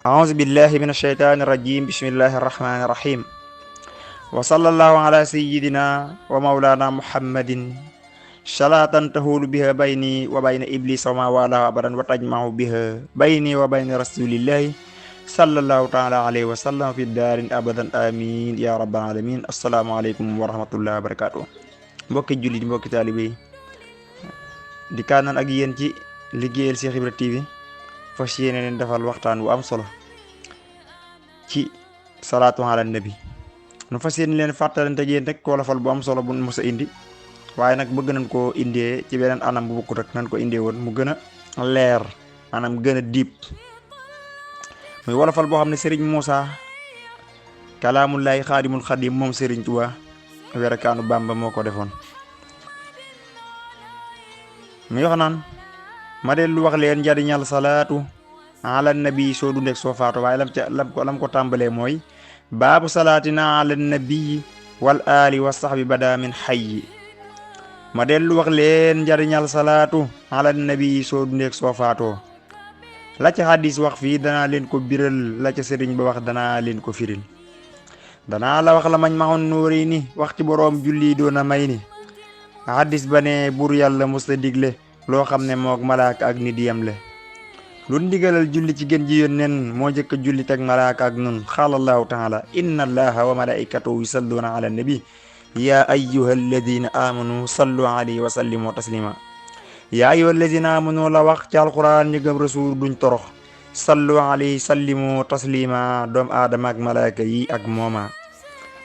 أعوذ بالله من الشيطان الرجيم بسم الله الرحمن الرحيم وصلى الله على سيدنا ومولانا محمد صلاة تهول بها بيني وبين إبليس وما والاه أبدا وتجمع بها بيني وبين رسول الله صلى الله تعالى عليه وسلم في الدار أبدا آمين يا رب العالمين. السلام عليكم ورحمة الله وبركاته. mbokki jullit mbokki taalibe yi di kànnaan ak yéen ci liggéeyal Cheikh Ibra TV fas yéene leen defal waxtaan wu am solo ci salaatu ala nabi. nu fas yéene leen fàttalante yéen rek wolofal bu am solo bu mos a indi, waaye nag bëgg nañ koo indee ci beneen anam bu bokkut ak nañ ko indee woon mu gën a leer, anam gën a diib. muy wolofal boo xam ne Serigne Moussa kalaamullahi xaadimul xadim moom Serigne Touba werekaanu Bàmba moo ko defoon. muy wax naan ma dellu wax leen njariñal salaatu ala nabi soo dundeek soo faatu, waaye lam ko tàmbalee mooy baabu salaatina ala nabi wal ali wa sahbi bada min xayyi. ma dellu wax leen njariñal salaatu ala nabi soo dundeek soo faatoo. la ca xadis wax fii danaa leen ko biral, la ca sëriñ ba wax danaa leen ko firil. danaa la wax la mañ maxoon nóori ni wax ci boroom julli doona may ni. xadis ba ne buur yàlla mos la digle loo xam ne mook malaaka ak nit yem le. lu ndigalal julli ci gën ji yónneen moo jëkk julli teg malaaka ak nun. xaala allahu taala inna allaha wa malaikatahu yusalluuna ala nabi ya ayyuha alladina amanu sallu alayhi wa sallimu taslima. yaa ayyuha alladina amanu la wax ci alquran ñi gëm rasul duñ torox. sallu alayhi sallimu taslima doom aadama ak malaaka yi ak mooma.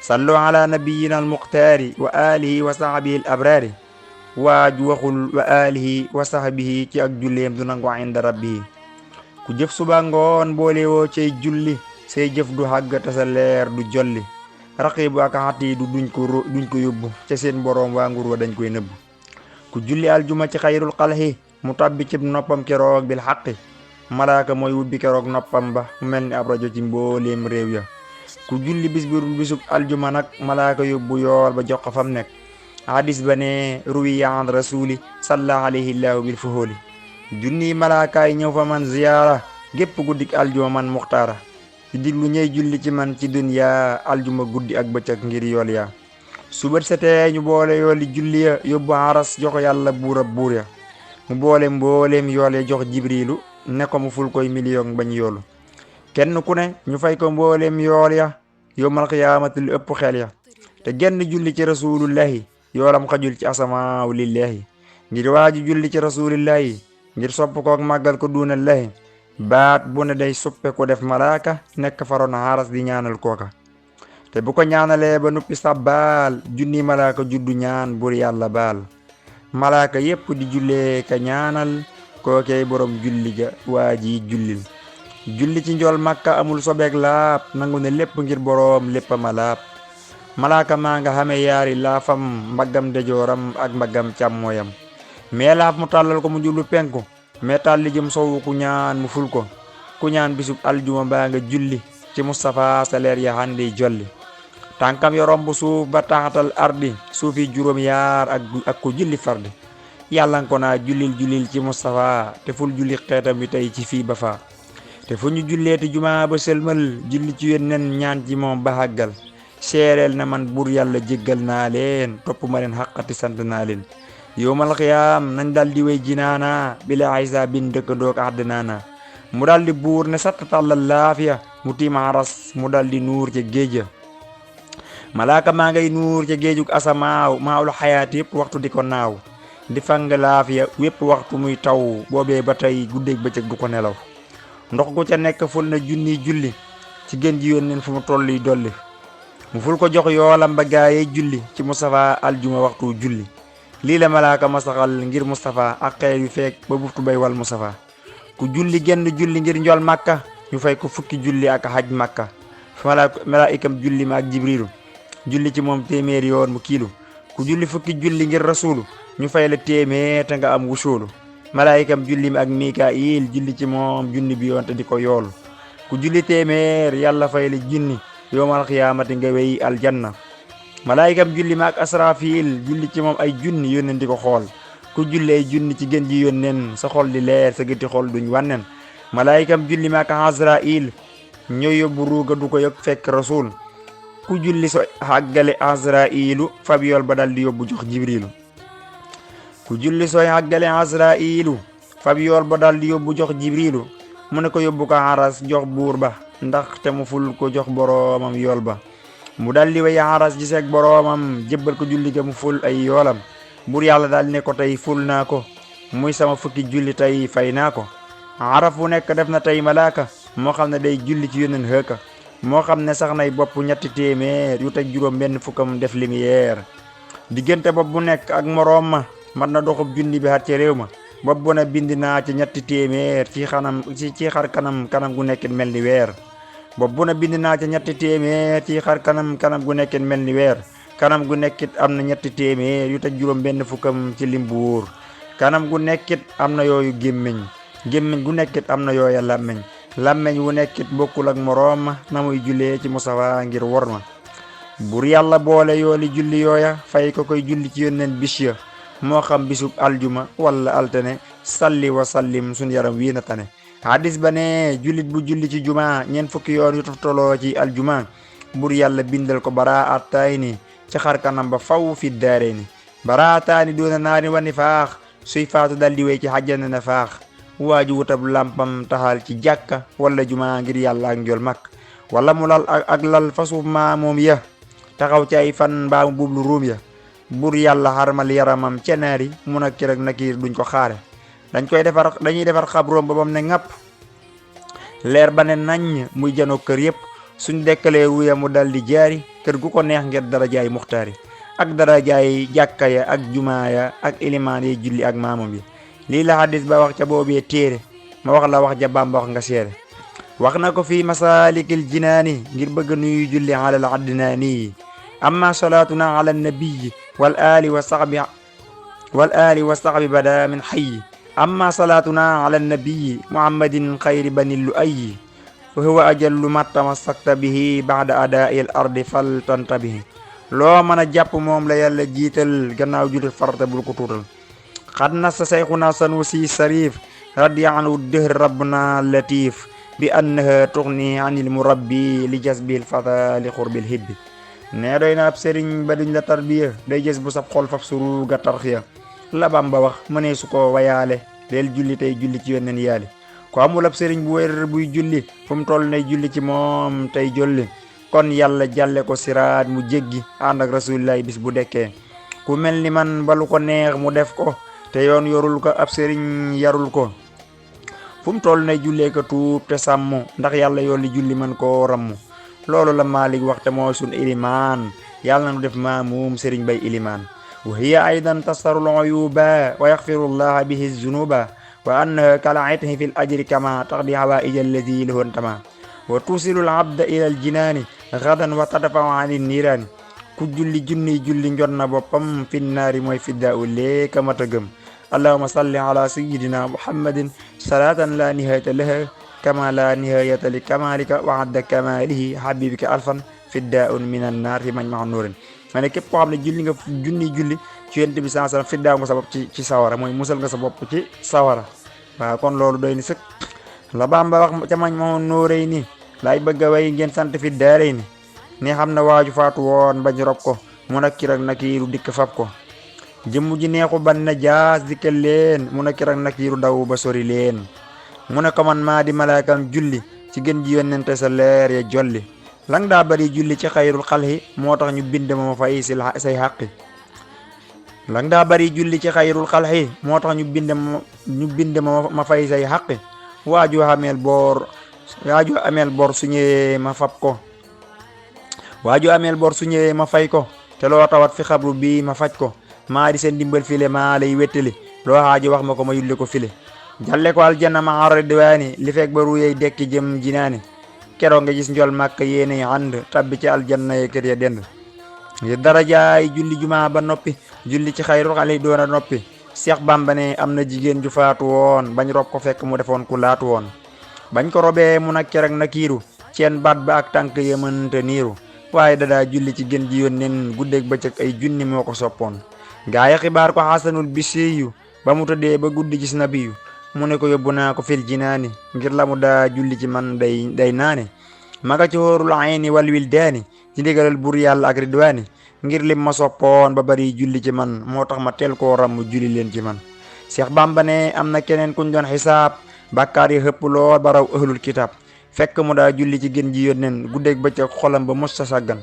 sallu ala nabiyina almuxtaari wa alihi wa sahbihi al abraari. waaj waxul wa alihi wa sahbihi ci ak julleem du nangu inda rabbihi. ku jëf suba ngoon boole woo cay julli say jëf du xàgg te sa leer du jolli. raqibu ak xatiidu duñ ko yóbbu ca seen boroom waa nguur wa dañ koy nëbb. ku julli aljuma ci xayrul xalxi mu tabbi ci noppam keroog bil xaqi. malaaka mooy wubbi keroog noppam ba mu mel ni ab rajo ci mbooleem réew ya. ku julli bis bi bisub aljuma nag malaaka yóbbu yool ba jox ko fam nekk. hadis ba ne ruwiya an rasuli salla alayhi llahu bil fuhuli. junniy malaakaay ñëw fa man ziyaara gépp guddik aljuma man muxtaara. di diglu ñey julli ci man ci dunya aljuma guddi ak bëccëg ngir yool ya. subat setee ñu boole yooli julli ya yóbbu aras jox yàlla buurab buur ya. mu boole mbooleem yool ya jox jibrilu ne ko mu ful koy million bañ yoolu. kenn ku ne ñu fay ko mbooleem yool ya yowmal qiyaamati lu ëpp xel ya. te genn julli ci rasulullahi yoolam xajul ci asamaaw lillahi. ngir waaji julli ci rasulillahi ngir sopp kook màggal ko duunallahi. baat bu ne day suppe ko def malaaka nekk faroon xaras di ñaanal kooka. te bu ko ñaanalee ba nuppi sàbbaal junni malaaka juddu ñaan bur yàlla baal. malaaka yépp di jullee ka ñaanal kookey borom julli ja waa ji jullil. julli ci njool makka amul sobeek laab nangu ne lépp ngir boroom léppama laab. malaaka maa nga xame yaari laafam mbaggam dejooram ak mbaggam càmmooyam. mee laaf mu tàllal ko mu jublu penku mee tàlli jëm sowu ku ñaan mu ful ko. ku ñaan bisub aljuma baa nga julli ci Mustafa sa leer ya xandi jolli. tànkam yo romb suuf ba taxatal ardi suufi juróom yaar ak ku julli fardi. yàllan ko naa jullil ci Mustafa te ful julli xeetam bi tey ci fii ba fa. te fu ñu julleeti juma ba sëlmal julli ci yónneen ñaan ci moom ba xàggal. seereel na man bur yàlla jéggal naa leen topp ma leen xaqati sant naa leen. yowmal xiyaam nañ dal di wey jinaana bila aysa bin dëkkandoog àddinaana. mu dal di buur ne satt tàllal laafiya mu tiima aras mu dal di nuur ca géeja. malaaka maa ngay nuur ca géejug asamaaw maawul xayaat yépp waxtu di ko naaw. di fang laafiya wépp waxtu muy taw boobee ba tey guddeeg bëccëg du ko nelaw. ndox gu ca nekk ful na junniy julli ci gën ji yónneen fu mu tolluy dolli. mu ful ko jox yoolam ba gaayee julli ci Mustafa aljuma waxtu julli. lii la malaaka ma saxal ngir Mustafa ak xeer yu feek ba buftu bay wal Mustafa. ku julli genn julli ngir njol makka ñu fay ko fukki julli ak xaj makka. malaikam julli ma ak jibrilu julli ci moom téeméeri yoon mu kiilu. ku julli fukki julli ngir rasulu ñu fay la téeméer te nga am wusoolu. malaikam julli mi ak mikail julli ci moom junni bi yoon te di ko yoolu. ku julli téeméer yàlla fay la junni yowmal xiyaamati nga wey aljanna. malaikam julli mi ak asrafil julli ci moom ay junni yónneen di ko xool. ku julli ay junni ci gën ji yónneen sa xol di leer sa gëti xol duñ wànneen. malaayikam julli ma ka Azrail ñoo yóbbu ruuga du ko yëg fekk rasul ku julli so xàggale Azrailu fab yool ba dal di yóbbu jox Jibrilu ku julli sooy xàggale Azrailu fab yool ba dal di yóbbu jox Jibrilu mu ne ko yóbbu ko aras jox buur ba ndax te mu ful ko jox boroomam yool ba mu dal di way aras giseeg boroomam jébbal ko julli ga mu ful ay yoolam buur yàlla daal ne ko tey ful naa ko muy sama fukki julli tey fay naa ko araf bu nekk def na tey malaaka moo xam ne day julli ci yónneen hëkka moo xam ne sax nay bopp 300 yu teg juróom benn fukkam def lumière diggante bopp bu nekk ak moroom ma mat na doxub junni bi xat ci réew ma bopp bu ne bind naa ci 300 ci xar kanam gu nekkit mel ni weer bopp bu ne bind naa ci 300 ci xar kanam gu nekkit mel ni weer kanam gu nekkit am na 300 yu teg juróom benn fukkam ci lim bu wóor kanam gu nekkit am na yooyu gémmiñ gu nekkit am na yooya làmmeñ wu nekkit bokkul ak moroom ma na muy jullee ci Mustafa ngir wor ma bur yàlla boole yooli julli yooya fay ko koy julli ci yónneen bis ya moo xam bisub aljuma wala altene salli wa sallim sun yaram wii na tane hadis ba ne jullit bu julli ci juma ñeent fukki yoon yu toftaloo ci aljuma bur yàlla bindal ko baraataani ci xar kanam ba faw fi daareeni baraataani doona naari wa nifaax suy faatu dal di wey ci xajjana na faax waaju wutab lampam taxal ci jàkka wala juma ngir yàlla ak njol mak wala mu lal ak lal fasuuf maa moom ya taxaw ci ay fan mbaa mu bublu ruum ya bur yàlla xarmal yaramam ca naari Munakkir ak Nakiir duñ ko xaare dañuy defar xabroom ba bam ne ŋàpp leer ba ne nañ muy janoo kër yépp suñ dekkalee ruya mu dal di jaari kër gu ko neex ngir dara jaay muxtaari ak dara jaay jàkka ya ak jumaa ya ak ilimaan yi julli ak maamam yi lii la hadis ba wax ca boobee téere ma wax la wax ja Bàmba wax nga seere wax na ko fii masaalikil jinaani ngir bëgg nuyu julli alal addinaani amma salaatuna ala nabiyi wal ali wa sahbi bada min hayyi amma salaatuna ala nabiyi muhammadin xayri bani lu ayyi wa huwa ajallu ma tamassakta bihi ba'da adaa'i al ardi fal tantabihi loo mën a jàpp moom la yàlla jiital gannaaw julli farata bul ko tuutal xad nassa sayxuna sanusi sarif radiya anhu dëhr rabbuna latif bi annaha tuxni anil murabbi li jasbil fata li xurbil hibbi nee doy na ab sëriñ ba duñ la tarbiya day jës bu sab xol fab suru ga tarxiya la Bamba wax mënee su ko wayaale del julli tey julli ci yónneen yaali ko amul ab sëriñ bu wér buy julli fu mu toll nay julli ci moom tey jolli kon yàlla jàlle ko siraat mu jéggi ànd ak rasulillahi bis bu dekkee ku mel ni man balu ko neex mu def ko te yoon yorul ko ab sëriñ yarul ko fu mu toll nay jullee ko tuub te sàmm ndax yàlla yolli julli man koo ramm loolu la Maalik waxte mooy sun ilimaan yàlla na nu def maamum sëriñ bay ilimaan wa hiya aydan tasarul uyuba wa yaxfirullaha bihi zunuba wa annaha kalaitihi fil ajri kama taqdi hawaïja alladi lahu tama wa tusilul abda ila al jinaani gadan wa tadfau ani niiraani ku julli junniy julli njot na boppam fi naari mooy fidda u leeka mata gëm allahumma salli ala sayyidina muhammadin salatan la nihayata laha kama la nihayata li kamalika wa adda kamalihi habibika alfan fiddaun min an naar fi majmaa nuurin ma ne képp koo xam ne julli nga junniy julli ci yonent bi sallallahu alayhi wasallam fiddaaw nga sa bopp ci sawara mooy musal nga sa bopp ci sawara waaw kon loolu doy ni sëkk la Bamba wax ca majmaa nuurin laay bëgg a way ngeen sant fi daaray ni xam na waaju faatu woon bañ rob ko Munakkir ak Nakiiru dikk fab ko jëmm ji neexu ban na jaas dikkal leen Munakkir ak Nakiiru daw ba sori leen mu ne ko man maa di malaakam julli ci gën ji yónnente sa leer ya jolli lang daa bari julli ci xayrul xalxi moo tax ñu bind ma fay si say xaqi lang daa bari julli ci xayrul xalxi moo tax ñu bind ma fay say xaqi waaju ameel bor su ñëwee ma fab ko waaju ameel bor su ñëwee ma fay ko te loo tawat fi xabru bi ma faj ko maa di seen dimbal file maa lay wettali loo xaaji wax ma ko ma yulli ko file jalle ko aljanna ma ridwaani li fekk ba ruyey dekki jëm jinaani keroog nga gis njol màkk yéene ànd tabbi ci aljanna ye kër ya dend ngir darajaay julli juma ba noppi julli ci xayrul xale doona noppi Seex Bàmba ne am na jigéen ju faatu woon bañ rob ko fekk mu defoon ku laatu woon bañ ko robee Munakkir ak Nakiiru ceen baat ba ak tànk yëmante niiru waaye dadaa julli ci gën ji yónneen guddeeg bëccëg ay junni moo ko soppoon gaaya xibaar ko xasanul bisiyu ba mu tëddee ba guddi gis nabiyu mu ne ko yóbbu naa ko fil jinaani ngir la mu daa julli ci man day naane maga ci hóorul ayni wal wildaani ci ndigalal bur yàlla ak ridwaani ngir lim ma soppoon ba bari julli ci man moo tax ma teel koo ram julli leen ci man Seex Bàmba ne am na keneen kuñ doon xisaab bàkkaar yi xëpp lool ba raw ahlul kitaab fekk mu daa julli ci gën ji yónneen guddeeg bëccëg xolam ba mos sa sàggan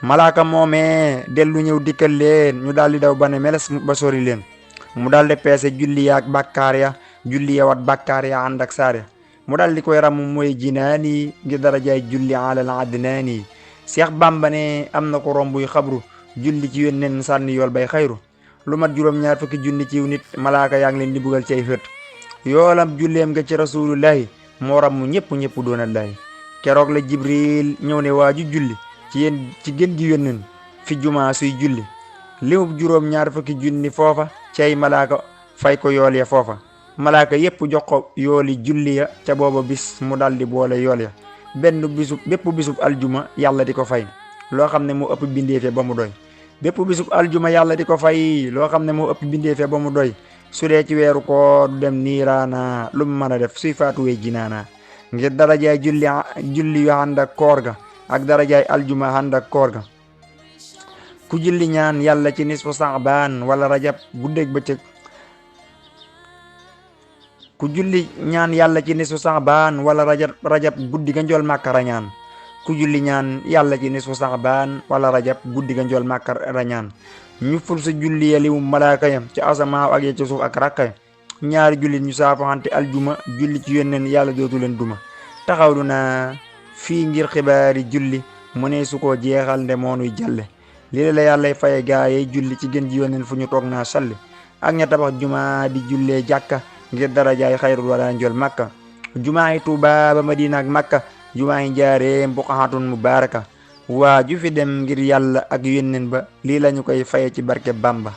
malaaka moomee dellu ñëw dikkal leen ñu daal di daw ba ne meles ba sori leen mu daal di peese julli yaak bàkkaar ya julli ya wat bàkkaar ya ànd ak saar ya mu daal di koy ram mooy jinaani ngir darajaay julli alal adnaani Seex Bàmba ne am na ko rombuy xabru julli ci yónneen sànni yool bay xayru lu mat juróom-ñaar fukki junni ciw nit malaaka yaa ngi leen di bugal ci ay xët yoolam julleem nga ci rasulullahi moo ram ñëpp doonallahi keroog la jibril ñëw ne waaju julli ci gën ji yónneen fi jumaa suy julli limub juróom-ñaar fukki junni foofa ci ay malaaka fay ko yool ya foofa malaaka yépp jox ko yooli julli ya ca booba bis mu dal di boole yool ya bépp bisub aljuma yàlla di ko fay loo xam ne moo ëpp bindeefe ba mu doy bépp bisub aljuma yàlla di ko fay loo xam ne moo ëpp bindeefe ba mu doy su dee ci weeru koor du dem niiraana lu mu mën a def suy faatuwee jinaana ngir darajaay julli yu ànd ak koor ga ak darajaay aljuma ànd ak koor ga ku julli ñaan yàlla ci nisfu saabaan wala rajab guddeeg bëccëg ku julli ñaan yàlla ci nisfu saabaan wala rajab guddi ga njool màkka rañaan ku julli ñaan yàlla ci nisfu saabaan wala rajab guddi ga njool màkka rañaan ñu ful sa julli ya limu malaaka yam ci asamaaw ak ya ci suuf ak rakka ya ñaari jullit ñu saafaxante aljuma julli ci yónneen yàlla dootu leen duma taxawlu na fii ngir xibaari julli mu ne su ko jeexal nde moonuy jàlle lii la yàllay faye gaayey julli ci gën ji yónneen fu ñu toog naa salli ak ña tabax juma di jullee jàkka ngir darajaay xayrul wala njool makka jumaa yi Tuuba ba Madina ak Makka jumaa yi Njaaréem buqaatun mubaaraka waa ju fi dem ngir yàlla ak yónneen ba lii lañu koy faye ci barke Bamba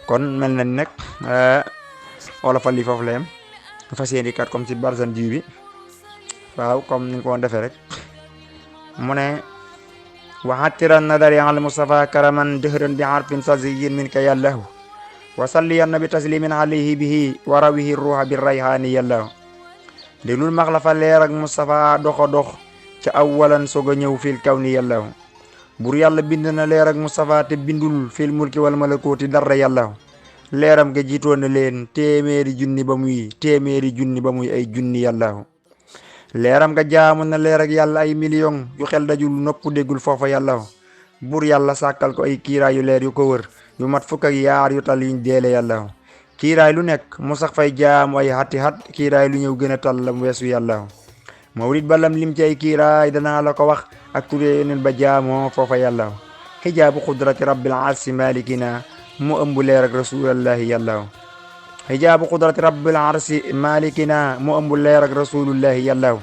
kon mel na ni nag wala fa li foofu la yem fas yéene kat comme ci barzan jiw bi waaw comme ni ko woon defee rek mu ne waxatiran nadari al Mustafa karaman dëhran bi harfin saziyin min ka yàllahu wa salliyan nabi taslimin alayhi bihi wa rawihi ruha bi rayhaani yàllahu déglul max la fa leer ak Mustafa doxa dox ca awalan soog a ñëw fil kaw ni yàllahu bur yàlla bind na leer ak Mustafa te bindul fil mulki wal malakooti dara yàllahu leeram ga jiitoon na leen téeméeri junni ba muy ay junni yàllahu leeram nga jaamu na leer ak yàlla ay million yu xel dajul nopp déggul foofa yàlla bur yàlla sàkkal ko ay kiiraay yu leer yu ko wër yu mat fukk ak yaar yu tal yuñ deele yàlla kiiraay lu nekk mu sax fay jaamu ay xatti xat kiiraay lu ñëw gën a tal lam weesu yàlla mawlid balam lim ci ay kiiraay danaa la ko wax ak turee yoneen ba jaamoo foofa yàlla xijaabu xudrati rabbil arsi malikina mu ëmb leer ak rasulallahi yàlla hijaabu qudrati rabbil arsi malikina mu ëmb leer ak rasulullahi yàllaaw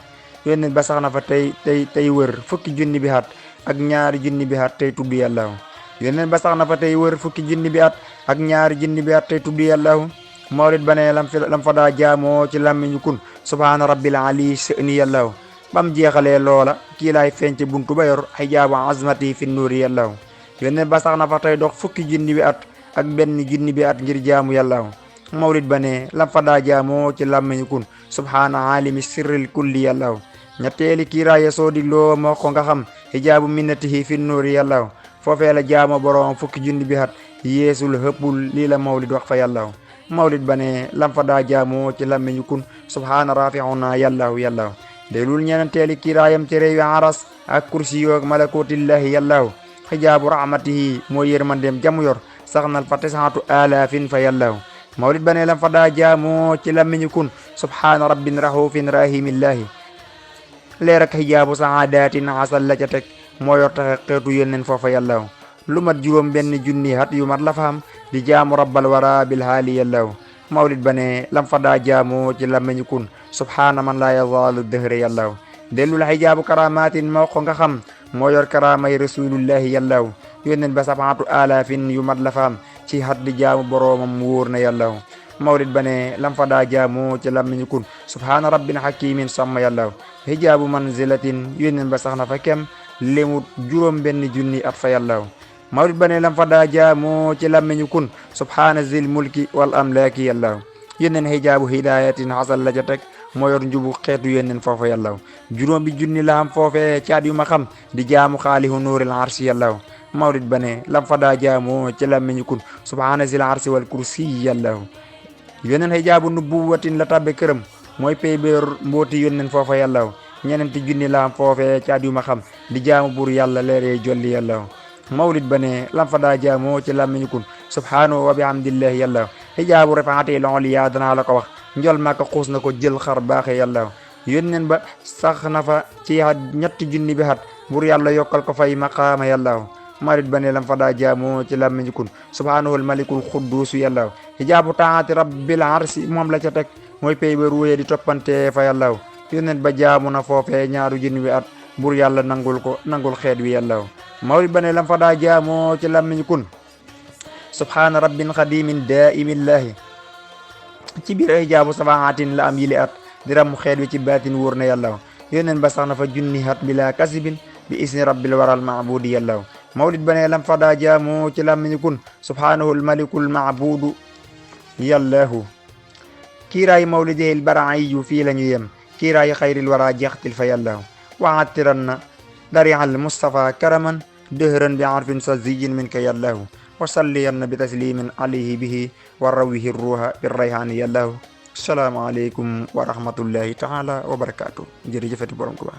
yónneen ba sax na fa tey wër fukki junni bi at ak ñaari junni bi at tey tudd yàllaaw yónneen ba sax na fa tey wër fukki junni bi at ak ñaari junni bi at tey tudd yàllaaw mawlid ba ne lam fa daa jaamoo ci làmmiñu kun subhaana rabbil ali sëni yàllaaw bam jeexalee loola kii laay feeñ ci buntu ba yor hijaabu azmati fi nuuri yàllaaw yónneen ba sax na fa tey dox fukki junni bi at ak benn junni bi at ngir jaamu yàllaaw mawlid ba ne lam fa daa jaamoo ci làmmiñu kun subhaana alimi sirril kulli yàllaaw ñetteeli kiiraaya soo digloo moo ko nga xam hijaabu minnatihi fi nuuri yàllaaw foofee la jaamoo boroom fukki junni bi at yeesul hëppul lii la mawlid wax fa yàllaaw mawlid ba ne lam fa daa jaamoo ci làmmiñu kun subhaana rafi'una yàllaaw déglul ñeneenteeli kiiraayam ci réewi aras ak kursi yoog malakootillahi yàllaaw hijaabu rahmatihi moo yërmandeem jamu yor saxnal fa tisaatu alaafin fa yàllaaw mawlid ba ne lam fa daa jaamoo ci làmmiñu kun subhaana rabbin rahufin rahimillahi leer ak hijaabu saadatin asal la ca teg moo yor taxe xeetu yónneen foofa yàllaaw lu mat juróom benn junni at yu mat la fa am di jaamu rabbal wara bil haali yàllaaw mawlid ba ne lam fa daa jaamoo ci làmmiñu kun subhaana man laa yazaalu dëhre yàllaaw dellul hijaabu karamatin moo ko nga xam moo yor karaamay rasulullahi yàllaaw yónneen ba sabaatu alaafin yu mat la fa am ci xat di jaamu boroomam wóor na yàllaaw mawlid ba ne lam fa daa jaamoo ci làmmiñu kun subhaana rabbin hakimin sàmm yàllaaw hijaabu manzilatin yónneen ba sax na fa kem limut juróom benn junni at fa yàllaaw mawlid ba ne lam fa daa jaamoo ci làmmiñu kun subhaana zil mulki wal amlaaki yàllaaw yónneen hijaabu hidayatin xasal la ca teg moo yor njubu xeetu yónneen foofa yàllaw juróom bi junni la am foofee caat yu ma xam di jaamu xaalihu nuuril arsi yàllaw mawlid ba ne lam fa daa jaamoo ci làmmiñu kun subhaana zil arsi wal kursi yàllaw yónneen hijaabu nubuwatin la tabbe këram mooy pay béer mbooti yónneen foofa yàllaw ñeneenti junni la am foofee caat yu ma xam di jaamu buur yàlla leeree jolli yàllaw mawlid ba ne lam fa daa jaamoo ci làmmiñu kun subhaanahu wa bihamdillahi yàllaw hijaabu rafaati loliya danaa la ko wax njol màkka xuus na ko jël xar baaxe yàllaw yónneen ba sax na fa ci ñetti junni bi xat buur yàlla yokkal ko fay maqaama yàllaw mawlid ba ne lam fa daa jaamoo ci làmmiñu kun subhaanahu al malikul xudduusu yàllaw hijaabu taati rabbil arsi moom la ca teg mooy pay ba ruuye di toppante fa yàllaw yónneen ba jaamu na foofee ñaaru junni bi at buur yàlla nangul xeet wi yàllaw mawlid ba ne lam fa daa jaamoo ci làmmiñu kun subhaana rabbin xadimin daimillahi ci biir hijaabu sabaatin la am yili at di ramu xeet wi ci baatin wóor na yàllaw yónneen ba sax na fa junni at bila kasibin bi isni rabbil waral maabudi yàllaw mawlid ba ne lam fa daa jaamoo ci làmmiñu kun subhaanahu almalikul maabudu yàllahu kiiraayi mawlidihil baraiyu fii la ñu yem kiiraayi xayril wara jeextil fa yàllaw waatiran na darihal mustafa karaman dëhëran bi arfin sa ziyin min ka yàllahu wasalliyanna bi taslimin alayhi bihi wa rawihi ruuha bi rayhaani yàllahu assalaamu aleykum wa rahmatullahi taala wa barakaatu jërëjëfati borom Tuubaa